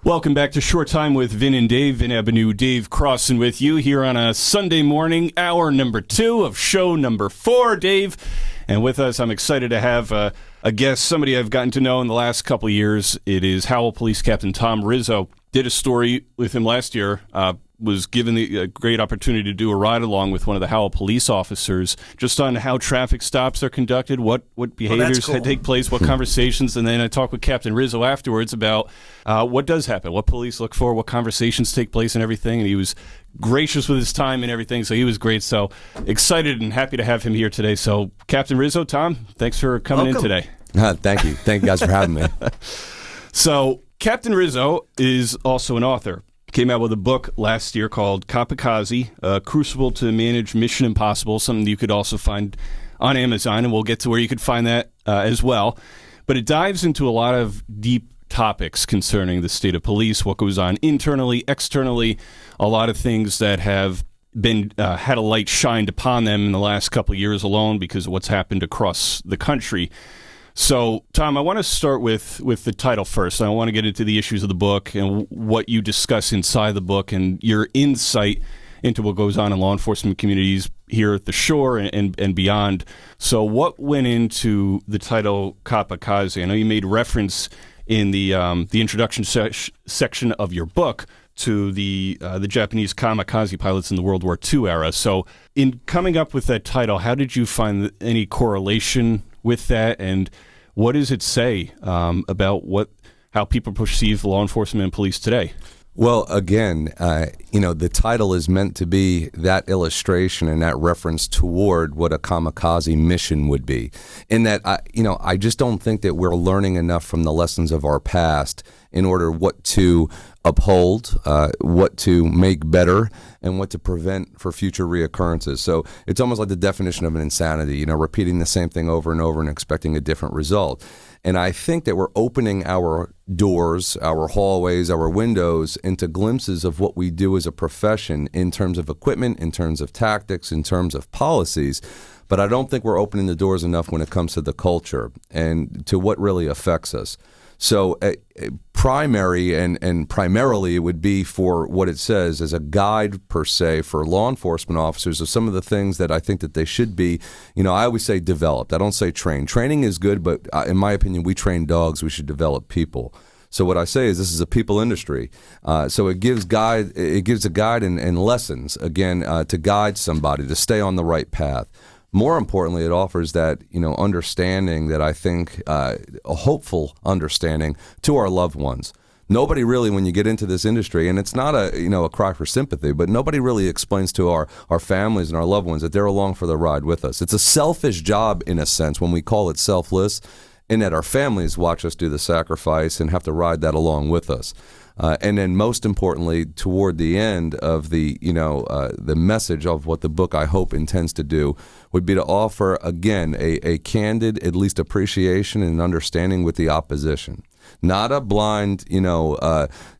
Welcome back to Short Time with Vin and Dave. Vin Avenue, Dave Crossan with you here on a Sunday morning, hour number 2 of show number 4, Dave. And with us, I'm excited to have a guest, somebody I've gotten to know in the last couple of years. It is Howell Police Captain Tom Rizzo. Did a story with him last year, was given the great opportunity to do a ride-along with one of the Howell police officers just on how traffic stops are conducted, what behaviors take place, what conversations, and then I talked with Captain Rizzo afterwards about what does happen, what police look for, what conversations take place and everything, and he was gracious with his time and everything, so he was great. So excited and happy to have him here today. So Captain Rizzo, Tom, thanks for coming in today. Thank you. Thank you guys for having me. So Captain Rizzo is also an author. Came out with a book last year called Kamikaze, Crucible to Manage Mission Impossible, something you could also find on Amazon, and we'll get to where you could find that as well. But it dives into a lot of deep topics concerning the state of police, what goes on internally, externally, a lot of things that have been had a light shined upon them in the last couple of years alone because of what's happened across the country. So, Tom, I want to start with the title first. I want to get into the issues of the book and what you discuss inside the book and your insight into what goes on in law enforcement communities here at the shore and beyond. So what went into the title Kamikaze? I know you made reference in the introduction section of your book to the Japanese kamikaze pilots in the World War II era. So in coming up with that title, how did you find any correlation with that, and what does it say about how people perceive law enforcement and police today? Well, again, the title is meant to be that illustration and that reference toward what a kamikaze mission would be. In that, I just don't think that we're learning enough from the lessons of our past in order what to uphold, what to make better, and what to prevent for future reoccurrences. So it's almost like the definition of an insanity, repeating the same thing over and over and expecting a different result. And I think that we're opening our doors, our hallways, our windows into glimpses of what we do as a profession in terms of equipment, in terms of tactics, in terms of policies. But I don't think we're opening the doors enough when it comes to the culture and to what really affects us. So primarily it would be for what it says as a guide per se for law enforcement officers of some of the things that I think that they should be, I always say developed. I don't say trained. Training is good, but in my opinion, we train dogs. We should develop people. So what I say is this is a people industry. So it gives a guide and lessons, again, to guide somebody to stay on the right path. More importantly, it offers that, understanding that I think, a hopeful understanding to our loved ones. Nobody really, when you get into this industry, and it's not a cry for sympathy, but nobody really explains to our families and our loved ones that they're along for the ride with us. It's a selfish job in a sense when we call it selfless, in that our families watch us do the sacrifice and have to ride that along with us. And then most importantly, toward the end of the message of what the book I hope intends to do would be to offer, again, a candid, at least appreciation and understanding with the opposition. Not a blind,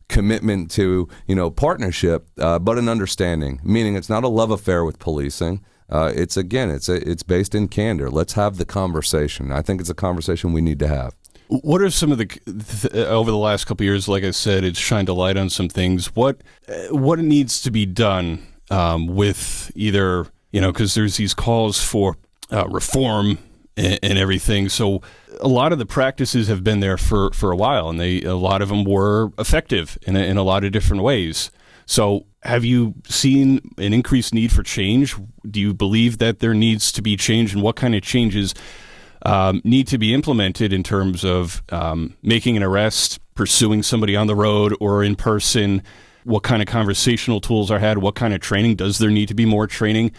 commitment to, partnership, but an understanding, meaning it's not a love affair with policing. It's based in candor. Let's have the conversation. I think it's a conversation we need to have. What are some of over the last couple of years, like I said, it's shined a light on some things. What needs to be done with either, because there's these calls for reform and everything. So a lot of the practices have been there for a while, and a lot of them were effective in a lot of different ways. So have you seen an increased need for change? Do you believe that there needs to be change, and what kind of changes need to be implemented in terms of making an arrest, pursuing somebody on the road or in person? What kind of conversational tools are had? What kind of training? Does there need to be more training?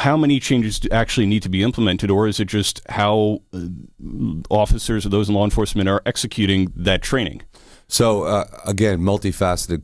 How many changes actually need to be implemented, or is it just how officers or those in law enforcement are executing that training? So again, multifaceted,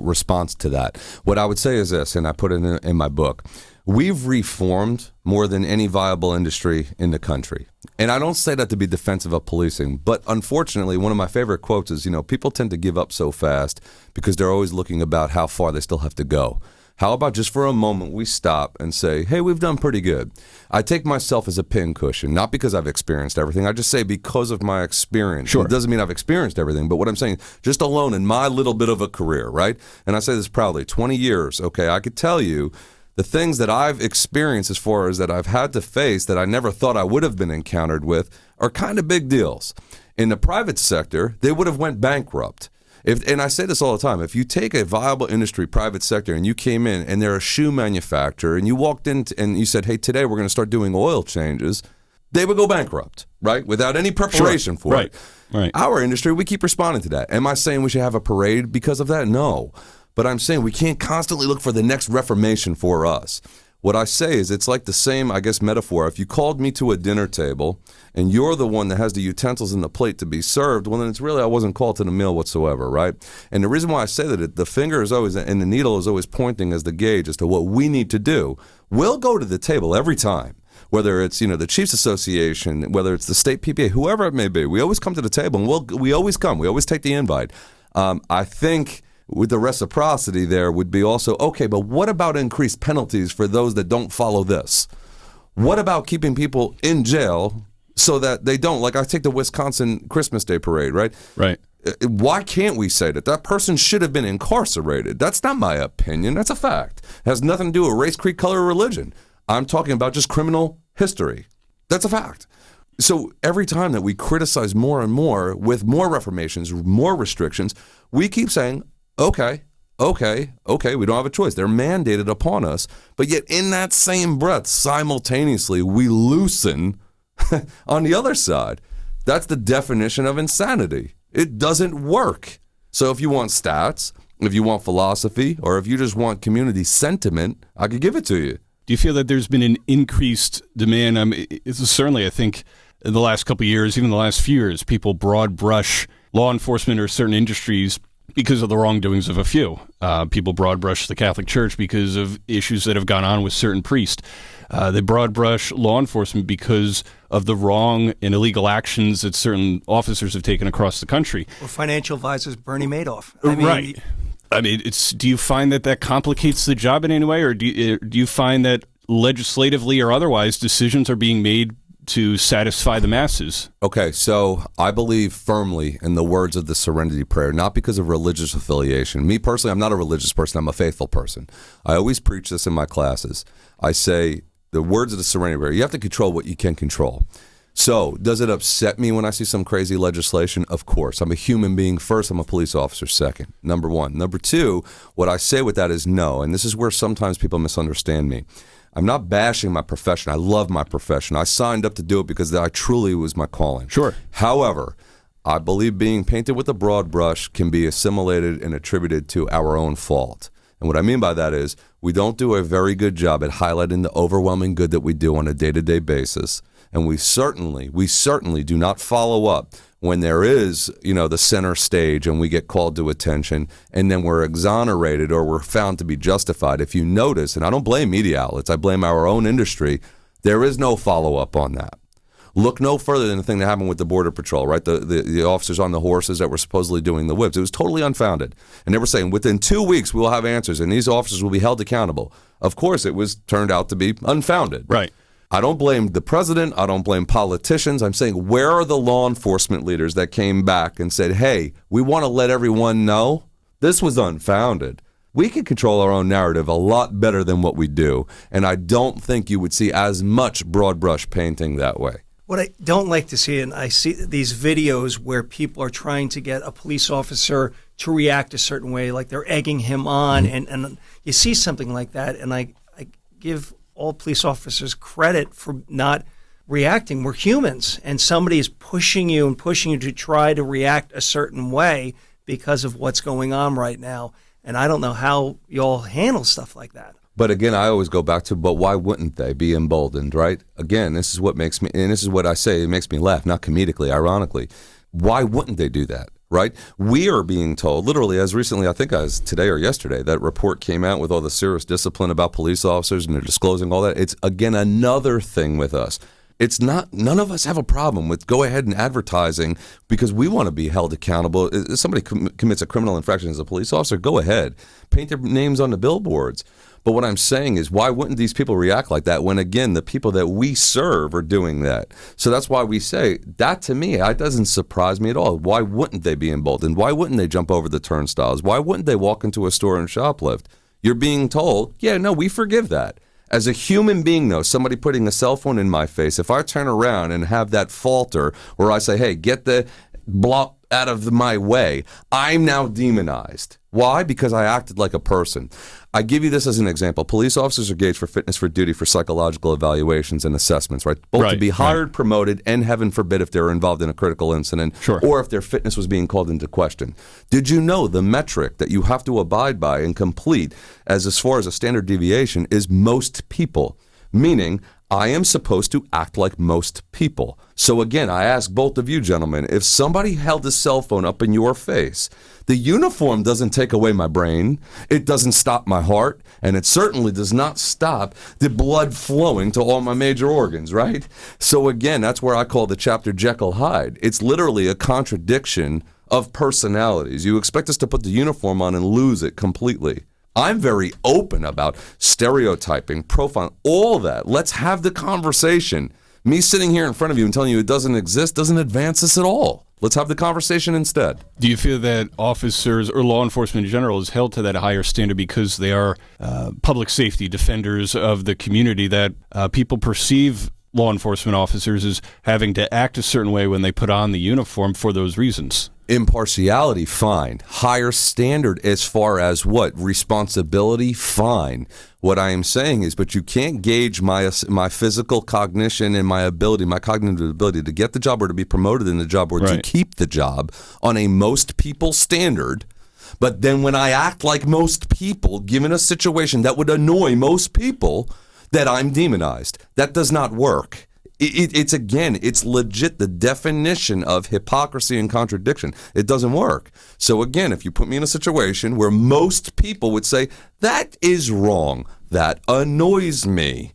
response to that. What I would say is this, and I put it in my book. We've reformed more than any viable industry in the country. And I don't say that to be defensive of policing, but unfortunately, one of my favorite quotes is, people tend to give up so fast because they're always looking about how far they still have to go. How about just for a moment we stop and say, hey, we've done pretty good. I take myself as a pincushion, not because I've experienced everything. I just say because of my experience. Sure. It doesn't mean I've experienced everything, but what I'm saying, just alone in my little bit of a career, right? And I say this proudly, 20 years, okay, I could tell you the things that I've experienced as far as that I've had to face that I never thought I would have been encountered with are kind of big deals. In the private sector, they would have went bankrupt. And I say this all the time, if you take a viable industry, private sector, and you came in and they're a shoe manufacturer and you walked in and you said, hey, today we're going to start doing oil changes, they would go bankrupt, right? Without any preparation for it. Right. Our industry, we keep responding to that. Am I saying we should have a parade because of that? No. But I'm saying we can't constantly look for the next reformation for us. What I say is it's like the same, I guess, metaphor. If you called me to a dinner table and you're the one that has the utensils and the plate to be served, well, then it's really I wasn't called to the meal whatsoever, right? And the reason why I say that, the finger is always, and the needle is always pointing as the gauge as to what we need to do. We'll go to the table every time, whether it's, the Chiefs Association, whether it's the state PPA, whoever it may be. We always come to the table, and we always come. We always take the invite. I think with the reciprocity there would be also, okay, but what about increased penalties for those that don't follow this? What about keeping people in jail so that they don't, like I take the Wisconsin Christmas Day parade, right? Right. Why can't we say that person should have been incarcerated? That's not my opinion. That's a fact. It has nothing to do with race, creed, color, or religion. I'm talking about just criminal history. That's a fact. So every time that we criticize more and more with more reformations, more restrictions, we keep saying, okay, we don't have a choice. They're mandated upon us. But yet in that same breath, simultaneously, we loosen on the other side. That's the definition of insanity. It doesn't work. So if you want stats, if you want philosophy, or if you just want community sentiment, I could give it to you. Do you feel that there's been an increased demand? It's certainly, I think, in the last couple of years, even the last few years, people broad brush law enforcement or certain industries because of the wrongdoings of a few. People broad brush the Catholic Church because of issues that have gone on with certain priests. They broad brush law enforcement because of the wrong and illegal actions that certain officers have taken across the country. Or financial advisors Bernie Madoff. Right. Do you find that complicates the job in any way, or do you find that legislatively or otherwise decisions are being made to satisfy the masses? Okay, so I believe firmly in the words of the Serenity Prayer, not because of religious affiliation. Me personally, I'm not a religious person. I'm a faithful person. I always preach this in my classes. I say the words of the Serenity Prayer, you have to control what you can control. So does it upset me when I see some crazy legislation? Of course. I'm a human being first. I'm a police officer second, number one. Number two, what I say with that is no, and this is where sometimes people misunderstand me. I'm not bashing my profession. I love my profession. I signed up to do it because that truly was my calling. Sure. However, I believe being painted with a broad brush can be assimilated and attributed to our own fault. And what I mean by that is we don't do a very good job at highlighting the overwhelming good that we do on a day-to-day basis. And we certainly do not follow up when there is, the center stage and we get called to attention and then we're exonerated or we're found to be justified. If you notice, and I don't blame media outlets, I blame our own industry, there is no follow-up on that. Look no further than the thing that happened with the Border Patrol, right? The officers on the horses that were supposedly doing the whips. It was totally unfounded. And they were saying, within 2 weeks, we will have answers and these officers will be held accountable. Of course, it was turned out to be unfounded. Right. I don't blame the president. I don't blame politicians. I'm saying, where are the law enforcement leaders that came back and said, hey, we want to let everyone know this was unfounded. We can control our own narrative a lot better than what we do. And I don't think you would see as much broad brush painting that way. What I don't like to see, and I see these videos where people are trying to get a police officer to react a certain way, like they're egging him on, and you see something like that, and I give all police officers credit for not reacting. We're humans, and somebody is pushing you to try to react a certain way because of what's going on right now. And I don't know how y'all handle stuff like that. But again, I always go back to, but why wouldn't they be emboldened, right? Again, this is what makes me, and this is what I say, it makes me laugh, not comedically, ironically. Why wouldn't they do that, right? We are being told, literally as recently, I think as today or yesterday, that report came out with all the serious discipline about police officers and they're disclosing all that. It's, again, another thing with us. It's not, none of us have a problem with go ahead and advertising because we want to be held accountable. If somebody commits a criminal infraction as a police officer, go ahead. Paint their names on the billboards. But what I'm saying is, why wouldn't these people react like that when, again, the people that we serve are doing that? So that's why we say, that to me, it doesn't surprise me at all. Why wouldn't they be emboldened? Why wouldn't they jump over the turnstiles? Why wouldn't they walk into a store and shoplift? You're being told, yeah, no, we forgive that. As a human being, though, somebody putting a cell phone in my face, if I turn around and have that falter where I say, hey, get the block out of my way, I'm now demonized. Why? Because I acted like a person. I give you this as an example. Police officers are gauged for fitness for duty for psychological evaluations and assessments, right? Both to be hired, promoted, and heaven forbid if they're involved in a critical incident, or if their fitness was being called into question. Did you know the metric that you have to abide by and complete as far as a standard deviation is most people? Meaning, I am supposed to act like most people. So again, I ask both of you gentlemen, if somebody held a cell phone up in your face, the uniform doesn't take away my brain, it doesn't stop my heart, and it certainly does not stop the blood flowing to all my major organs, right? So again, that's where I call the chapter Jekyll Hyde. It's literally a contradiction of personalities. You expect us to put the uniform on and lose it completely. I'm very open about stereotyping, profiling, all that. Let's have the conversation. Me sitting here in front of you and telling you it doesn't exist doesn't advance us at all. Let's have the conversation instead. Do you feel that officers or law enforcement in general is held to that higher standard because they are public safety defenders of the community, that people perceive law enforcement officers as having to act a certain way when they put on the uniform for those reasons? Impartiality, fine. Higher standard as far as what? Responsibility, fine. What I am saying is, but you can't gauge my physical cognition and my ability, my cognitive ability to get the job or to be promoted in the job or to keep the job on a most people standard. But then when I act like most people, given a situation that would annoy most people, that I'm demonized. That does not work. It's legit the definition of hypocrisy and contradiction. It doesn't work. So again, if you put me in a situation where most people would say, that is wrong, that annoys me.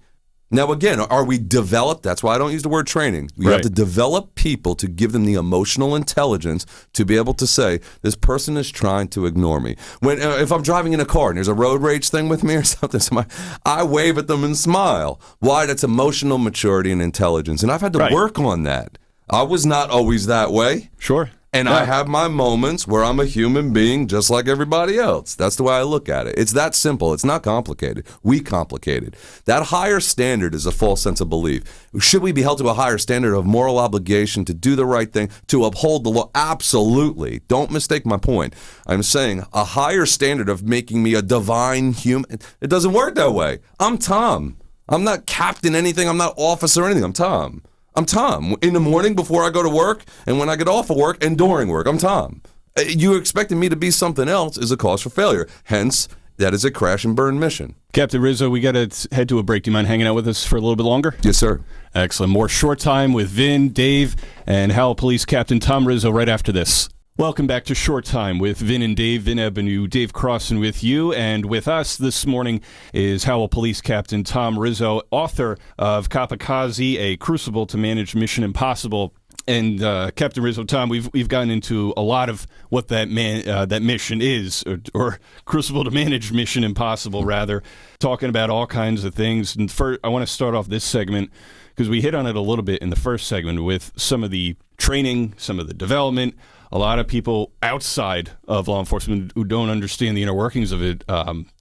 Now again, are we developed? That's why I don't use the word training. We have to develop people to give them the emotional intelligence to be able to say, this person is trying to ignore me. When if I'm driving in a car and there's a road rage thing with me or something, I wave at them and smile. Why? That's emotional maturity and intelligence. And I've had to work on that. I was not always that way. Sure. And I have my moments where I'm a human being just like everybody else. That's the way I look at it. It's that simple. It's not complicated. We complicate it. That higher standard is a false sense of belief. Should we be held to a higher standard of moral obligation to do the right thing, to uphold the law? Absolutely. Don't mistake my point. I'm saying a higher standard of making me a divine human. It doesn't work that way. I'm Tom. I'm not captain anything. I'm not officer anything. I'm Tom. I'm Tom. In the morning before I go to work and when I get off of work and during work, I'm Tom. You expecting me to be something else is a cause for failure. Hence, that is a crash and burn mission. Captain Rizzo, we got to head to a break. Do you mind hanging out with us for a little bit longer? Yes, sir. Excellent. More Short Time with Vin, Dave, and Howell Police Captain Tom Rizzo right after this. Welcome back to Short Time with Vin and Dave. Vin Ebonu, Dave Crossan with you. And with us this morning is Howell Police Captain Tom Rizzo, author of Kamikaze, A Crucible to Manage Mission Impossible. And Captain Rizzo, Tom, we've gotten into a lot of what that mission is, or Crucible to Manage Mission Impossible, rather, talking about all kinds of things. And first, I want to start off this segment because we hit on it a little bit in the first segment with some of the training, some of the development. A lot of people outside of law enforcement who don't understand the inner workings of it.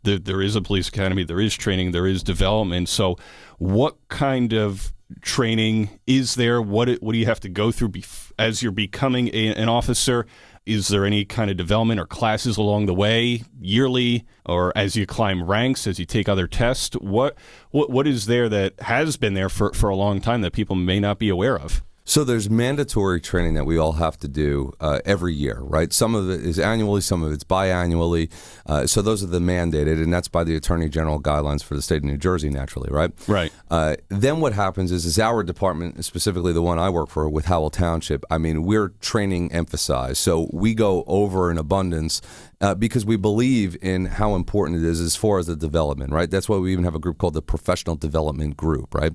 There is a police academy, there is training, there is development. So what kind of training is there? What do you have to go through as you're becoming an officer? Is there any kind of development or classes along the way, yearly, or as you climb ranks, as you take other tests? What is there that has been there for a long time that people may not be aware of? So there's mandatory training that we all have to do every year, right? Some of it is annually, some of it's biannually. So those are the mandated, and that's by the Attorney General guidelines for the state of New Jersey, naturally, right? Right. Then what happens is our department, specifically the one I work for with Howell Township, I mean, we're training emphasized. So we go over in abundance because we believe in how important it is as far as the development, right? That's why we even have a group called the Professional Development Group, right?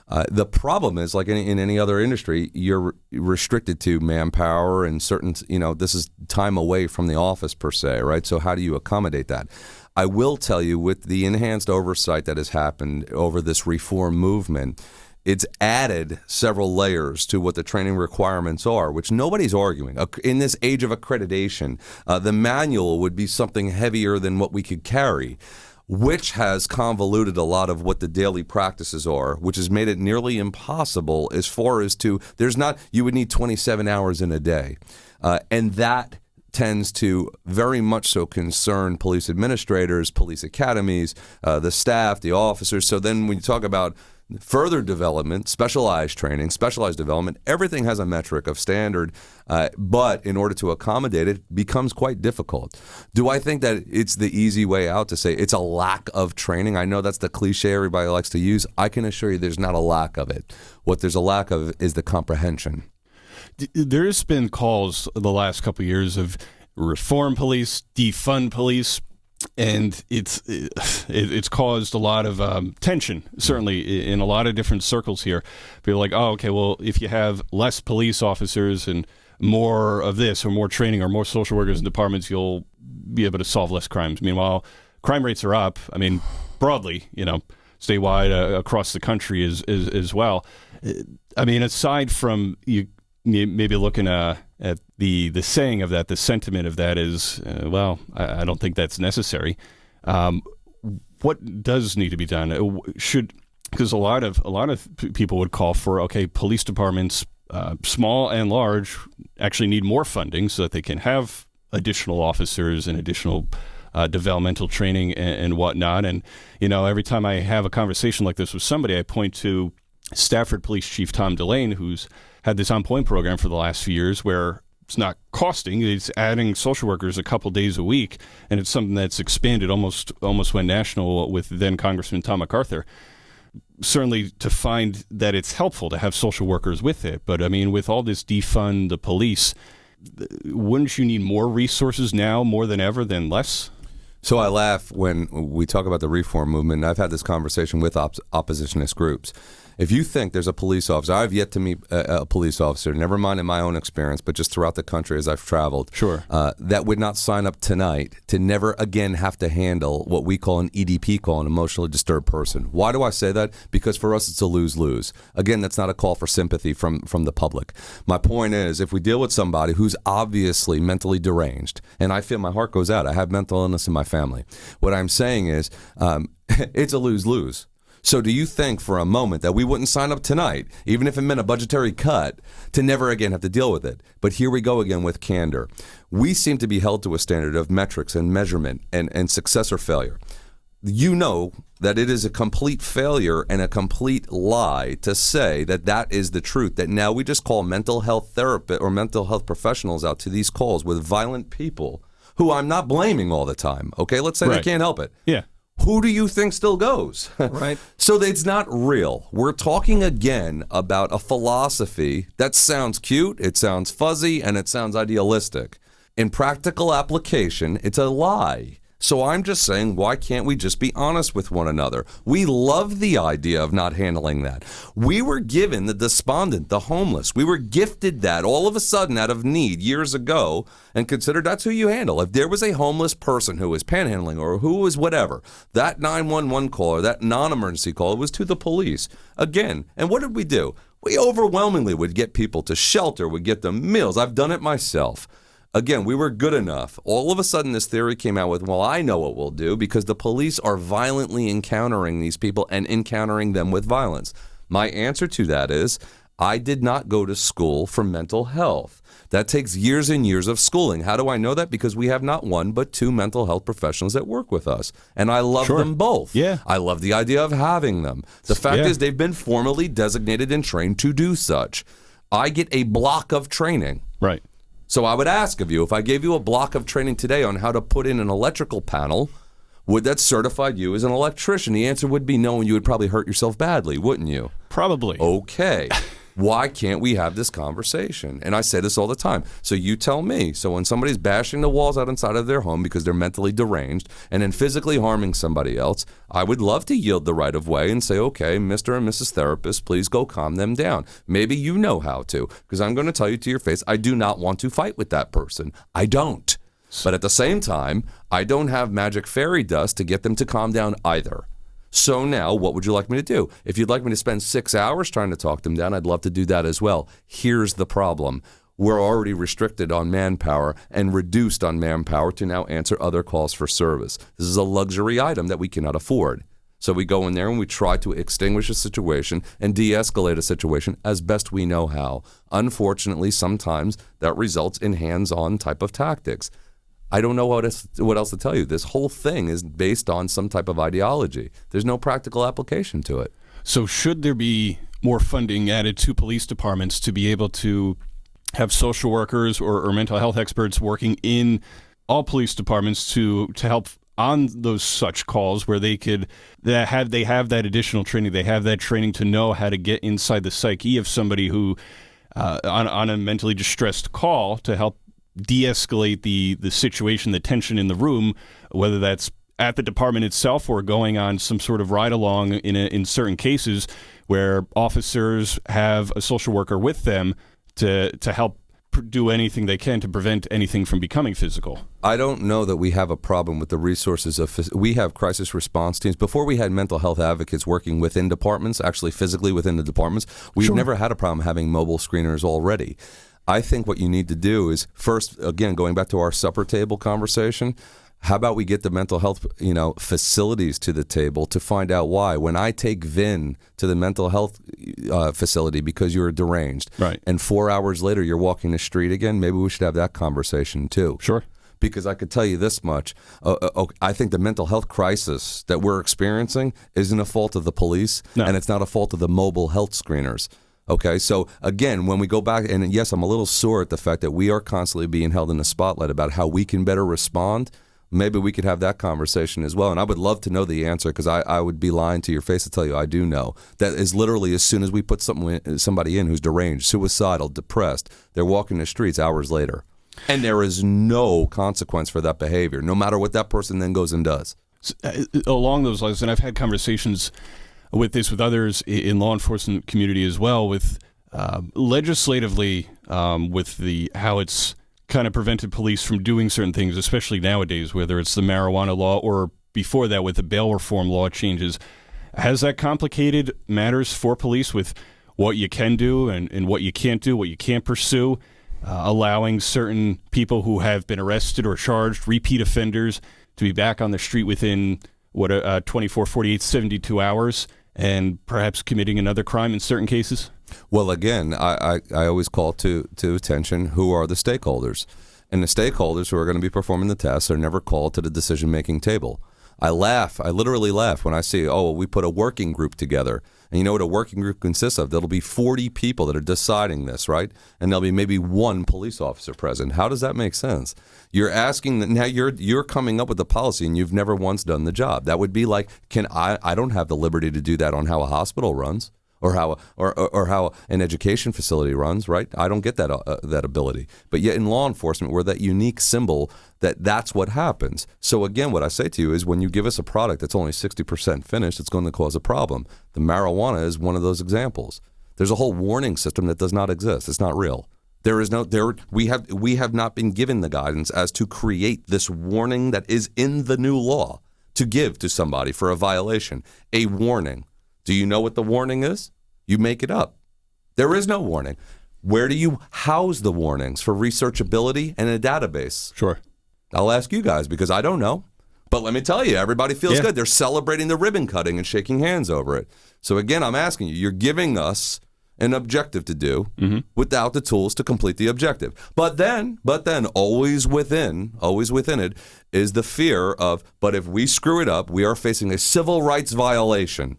The problem is, like in any other industry, you're restricted to manpower and certain, this is time away from the office per se, right? So how do you accommodate that? I will tell you, with the enhanced oversight that has happened over this reform movement, it's added several layers to what the training requirements are, which nobody's arguing. In this age of accreditation, the manual would be something heavier than what we could carry, which has convoluted a lot of what the daily practices are, which has made it nearly impossible as far as you would need 27 hours in a day. And that tends to very much so concern police administrators, police academies, the staff, the officers. So then when you talk about further development, specialized training, specialized development, everything has a metric of standard, but in order to accommodate it, becomes quite difficult. Do I think that it's the easy way out to say it's a lack of training? I know that's the cliche everybody likes to use. I can assure you there's not a lack of it. What there's a lack of is the comprehension. There's been calls the last couple of years of reform police, defund police, and it's caused a lot of tension, certainly in a lot of different circles here. People are like, oh, okay, well, if you have less police officers and more of this or more training or more social workers in departments, you'll be able to solve less crimes. Meanwhile, crime rates are up. I mean, broadly, statewide across the country as well. I mean, aside from you maybe looking at the saying of that, the sentiment of that is, I don't think that's necessary. What does need to be done? Because a lot of people would call for, okay, police departments, small and large, actually need more funding so that they can have additional officers and additional developmental training and whatnot. And every time I have a conversation like this with somebody, I point to Stafford Police Chief Tom Delane, who's had this on-point program for the last few years where it's not costing, it's adding social workers a couple days a week, and it's something that's expanded, almost went national with then Congressman Tom MacArthur. Certainly to find that it's helpful to have social workers with it, but I mean, with all this defund the police, wouldn't you need more resources now more than ever than less? So I laugh when we talk about the reform movement, and I've had this conversation with oppositionist groups. If you think there's a police officer, I've yet to meet a police officer, never mind in my own experience, but just throughout the country as I've traveled, sure, that would not sign up tonight to never again have to handle what we call an EDP call, an emotionally disturbed person. Why do I say that? Because for us, it's a lose-lose. Again, that's not a call for sympathy from the public. My point is, if we deal with somebody who's obviously mentally deranged, and I feel my heart goes out, I have mental illness in my family. What I'm saying is, it's a lose-lose. So do you think for a moment that we wouldn't sign up tonight, even if it meant a budgetary cut, to never again have to deal with it? But here we go again with candor. We seem to be held to a standard of metrics and measurement and success or failure. You know that it is a complete failure and a complete lie to say that that is the truth, that now we just call mental health therapists or mental health professionals out to these calls with violent people who I'm not blaming all the time. Okay, let's say right. They can't help it. Yeah. Who do you think still goes? Right. So it's not real. We're talking again about a philosophy that sounds cute, it sounds fuzzy, and it sounds idealistic. In practical application, it's a lie. So I'm just saying, why can't we just be honest with one another? We love the idea of not handling that. We were given the despondent, the homeless. We were gifted that all of a sudden out of need years ago and considered that's who you handle. If there was a homeless person who was panhandling or who was whatever, that 911 call or that non-emergency call was to the police. Again, and what did we do? We overwhelmingly would get people to shelter, would get them meals. I've done it myself. Again, we were good enough. All of a sudden, this theory came out with, well, I know what we'll do because the police are violently encountering these people and encountering them with violence. My answer to that is, I did not go to school for mental health. That takes years and years of schooling. How do I know that? Because we have not one but two mental health professionals that work with us. And I love Sure. them both. Yeah. I love the idea of having them. The fact is they've been formally designated and trained to do such. I get a block of training. Right. So I would ask of you, if I gave you a block of training today on how to put in an electrical panel, would that certify you as an electrician? The answer would be no, and you would probably hurt yourself badly, wouldn't you? Probably. Okay. Why can't we have this conversation? And I say this all the time. So you tell me. So when somebody's bashing the walls out inside of their home because they're mentally deranged and then physically harming somebody else, I would love to yield the right of way and say, okay, Mr. and Mrs. Therapist, please go calm them down. Maybe you know how to, because I'm going to tell you to your face, I do not want to fight with that person. I don't. But at the same time, I don't have magic fairy dust to get them to calm down either. So now, what would you like me to do? If you'd like me to spend 6 hours trying to talk them down, I'd love to do that as well. Here's the problem. We're already restricted on manpower and reduced on manpower to now answer other calls for service. This is a luxury item that we cannot afford. So we go in there and we try to extinguish a situation and de-escalate a situation as best we know how. Unfortunately, sometimes that results in hands-on type of tactics. I don't know what else to tell you. This whole thing is based on some type of ideology. There's no practical application to it. So should there be more funding added to police departments to be able to have social workers or mental health experts working in all police departments to help on those such calls where they have that additional training, they have that training to know how to get inside the psyche of somebody who on a mentally distressed call to help de-escalate the situation, the tension in the room, whether that's at the department itself or going on some sort of ride-along in certain cases where officers have a social worker with them to help do anything they can to prevent anything from becoming physical. I don't know that we have a problem with the resources we have crisis response teams. Before we had mental health advocates working within departments, actually physically within the departments, we've never had a problem having mobile screeners already. I think what you need to do is first, again, going back to our supper table conversation, how about we get the mental health, facilities to the table to find out why. When I take Vin to the mental health facility because you're deranged, right, and 4 hours later you're walking the street again, maybe we should have that conversation too. Sure. Because I could tell you this much, I think the mental health crisis that we're experiencing isn't a fault of the police, and it's not a fault of the mobile health screeners. Okay, so again, when we go back, and yes, I'm a little sore at the fact that we are constantly being held in the spotlight about how we can better respond. Maybe we could have that conversation as well. And I would love to know the answer, because I would be lying to your face to tell you I do know. That is literally as soon as we put somebody in who's deranged, suicidal, depressed, they're walking the streets hours later. And there is no consequence for that behavior, no matter what that person then goes and does. Along those lines, and I've had conversations with others in law enforcement community as well, with legislatively, with how it's kind of prevented police from doing certain things, especially nowadays, whether it's the marijuana law or before that with the bail reform law changes. Has that complicated matters for police with what you can do and what you can't do, what you can't pursue, allowing certain people who have been arrested or charged, repeat offenders, to be back on the street within 24, 48, 72 hours and perhaps committing another crime in certain cases? Well, again, I always call to attention who are the stakeholders. And the stakeholders who are going to be performing the tests are never called to the decision-making table. I literally laugh when I see, we put a working group together. And you know what a working group consists of? There'll be 40 people that are deciding this, right? And there'll be maybe one police officer present. How does that make sense? You're asking, now you're coming up with the policy and you've never once done the job. That would be like, I don't have the liberty to do that on how a hospital runs. Or how an education facility runs, right? I don't get that ability. But yet in law enforcement, we're that unique symbol that's what happens. So again, what I say to you is when you give us a product that's only 60% finished, it's going to cause a problem. The marijuana is one of those examples. There's a whole warning system that does not exist. It's not real. We have not been given the guidance as to create this warning that is in the new law to give to somebody for a violation. A warning. Do you know what the warning is? You make it up. There is no warning. Where do you house the warnings for researchability and a database? Sure. I'll ask you guys because I don't know. But let me tell you, everybody feels good. They're celebrating the ribbon cutting and shaking hands over it. So again, I'm asking you, you're giving us an objective to do without the tools to complete the objective. But then, always within it is the fear of, but if we screw it up, we are facing a civil rights violation.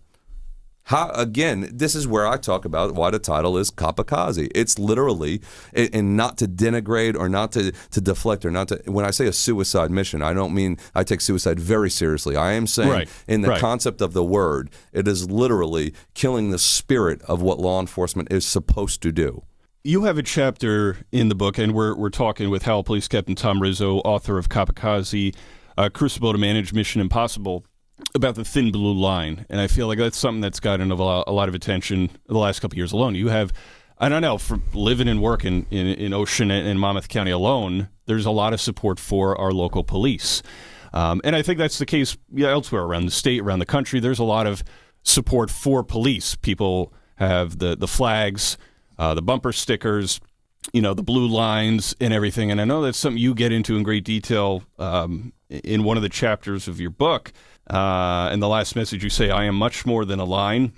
How, again, this is where I talk about why the title is Kamikaze. It's literally, and not to denigrate or not to deflect or not to, when I say a suicide mission, I don't mean I take suicide very seriously. I am saying in the concept of the word, it is literally killing the spirit of what law enforcement is supposed to do. You have a chapter in the book, and we're talking with Howell Police Captain Tom Rizzo, author of Kamikaze, Crucible to Manage Mission Impossible, about the thin blue line. And I feel like that's something that's gotten a lot of attention the last couple of years alone. You have, I don't know, for living and working in Ocean and Monmouth County alone, there's a lot of support for our local police. And I think that's the case elsewhere around the state, around the country. There's a lot of support for police. People have the flags, the bumper stickers, the blue lines and everything. And I know that's something you get into in great detail in one of the chapters of your book. In the last message, you say, I am much more than a line.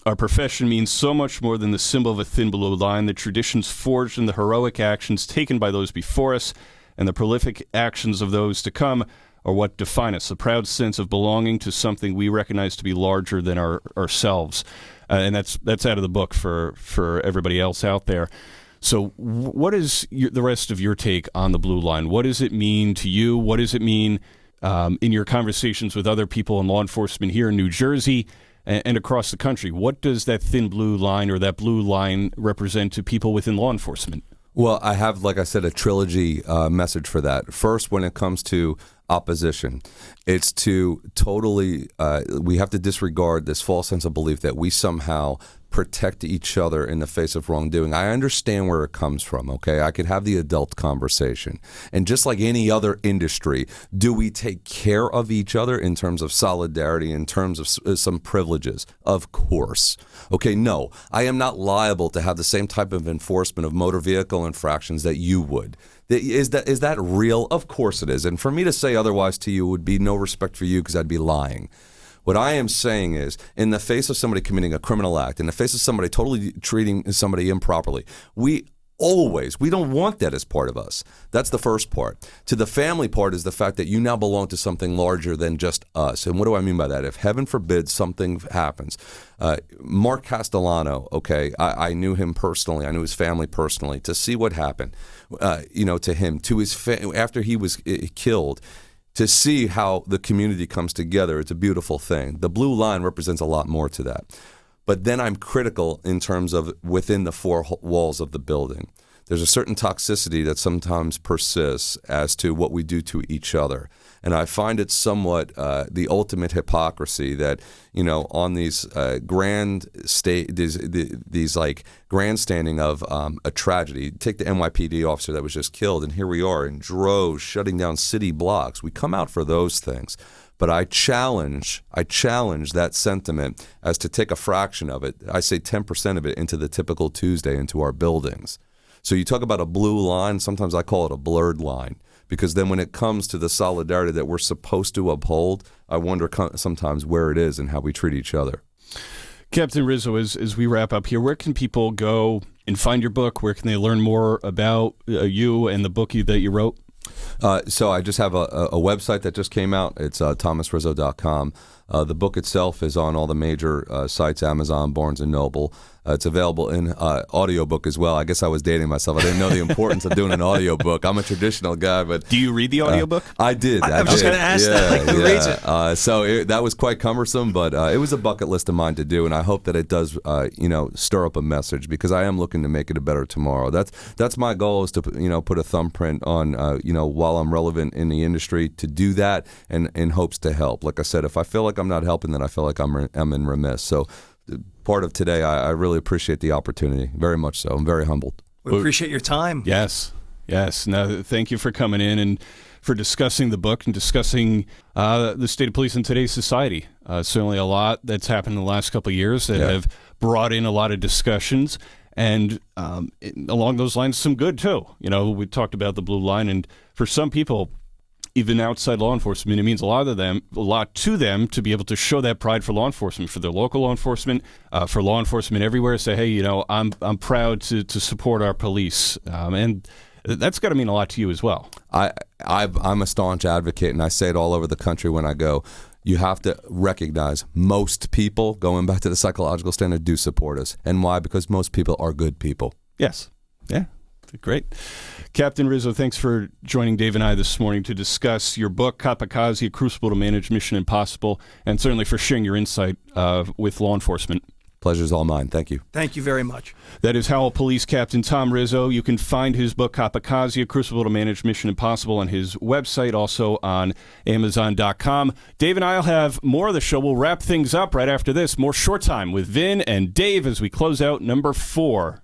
Our profession means so much more than the symbol of a thin blue line. The traditions forged in the heroic actions taken by those before us and the prolific actions of those to come are what define us, a proud sense of belonging to something we recognize to be larger than ourselves. And that's out of the book for everybody else out there. So what is the rest of your take on the blue line? What does it mean to you? What does it mean in your conversations with other people in law enforcement here in New Jersey and across the country? What does that thin blue line or that blue line represent to people within law enforcement? Well, I have, like I said, a trilogy message for that. First, when it comes to opposition, it's to totally, we have to disregard this false sense of belief that we somehow protect each other in the face of wrongdoing. I understand where it comes from, okay? I could have the adult conversation. And just like any other industry, do we take care of each other in terms of solidarity, in terms of some privileges? Of course. Okay, no, I am not liable to have the same type of enforcement of motor vehicle infractions that you would. Is that real? Of course it is. And for me to say otherwise to you would be no respect for you because I'd be lying. What I am saying is, in the face of somebody committing a criminal act, in the face of somebody totally treating somebody improperly, we don't want that as part of us. That's the first part. To the family part is the fact that you now belong to something larger than just us. And what do I mean by that? If heaven forbid something happens, Mark Castellano, okay, I knew him personally. I knew his family personally. To see what happened, to him, to his after he was killed, to see how the community comes together, it's a beautiful thing. The blue line represents a lot more to that. But then I'm critical in terms of within the four walls of the building. There's a certain toxicity that sometimes persists as to what we do to each other. And I find it somewhat the ultimate hypocrisy that, on these these like grandstanding of a tragedy. Take the NYPD officer that was just killed, and here we are in droves shutting down city blocks. We come out for those things. But I challenge that sentiment as to take a fraction of it, I say 10% of it, into the typical Tuesday, into our buildings. So you talk about a blue line, sometimes I call it a blurred line, because then when it comes to the solidarity that we're supposed to uphold, I wonder sometimes where it is and how we treat each other. Captain Rizzo, as we wrap up here, where can people go and find your book? Where can they learn more about you and the book that you wrote? So I just have a website that just came out. It's thomasrizzo.com. The book itself is on all the major sites, Amazon, Barnes & Noble. It's available in audiobook as well. I guess I was dating myself. I didn't know the importance of doing an audiobook. I'm a traditional guy, but... Do you read the audiobook? I did. I was just going to ask that. Who reads it? That was quite cumbersome, but it was a bucket list of mine to do, and I hope that it does, stir up a message, because I am looking to make it a better tomorrow. That's my goal, is to, put a thumbprint on, while I'm relevant in the industry, to do that, and in hopes to help. Like I said, if I feel like I'm not helping, then I feel like I'm in remiss. So part of today, I really appreciate the opportunity, very much so. I'm very humbled. We appreciate your time. Yes. No, thank you for coming in and for discussing the book and discussing the state of police in today's society. Certainly a lot that's happened in the last couple of years that have brought in a lot of discussions. And along those lines, some good, too. We talked about the blue line, and for some people, even outside law enforcement, it means a lot to them to be able to show that pride for law enforcement, for their local law enforcement, for law enforcement everywhere. Say, hey, I'm proud to support our police, and that's got to mean a lot to you as well. I'm a staunch advocate, and I say it all over the country when I go. you have to recognize most people, going back to the psychological standard, do support us. And why? Because most people are good people. Yes. Yeah. Great. Captain Rizzo, thanks for joining Dave and I this morning to discuss your book, Kamikaze, A Crucible to Manage Mission Impossible, and certainly for sharing your insight with law enforcement. Pleasure's all mine. Thank you. Thank you very much. That is Howell Police Captain Tom Rizzo. You can find his book, Kamikaze, A Crucible to Manage Mission Impossible, on his website, also on Amazon.com. Dave and I will have more of the show. We'll wrap things up right after this. More Short Time with Vin and Dave as we close out number 4.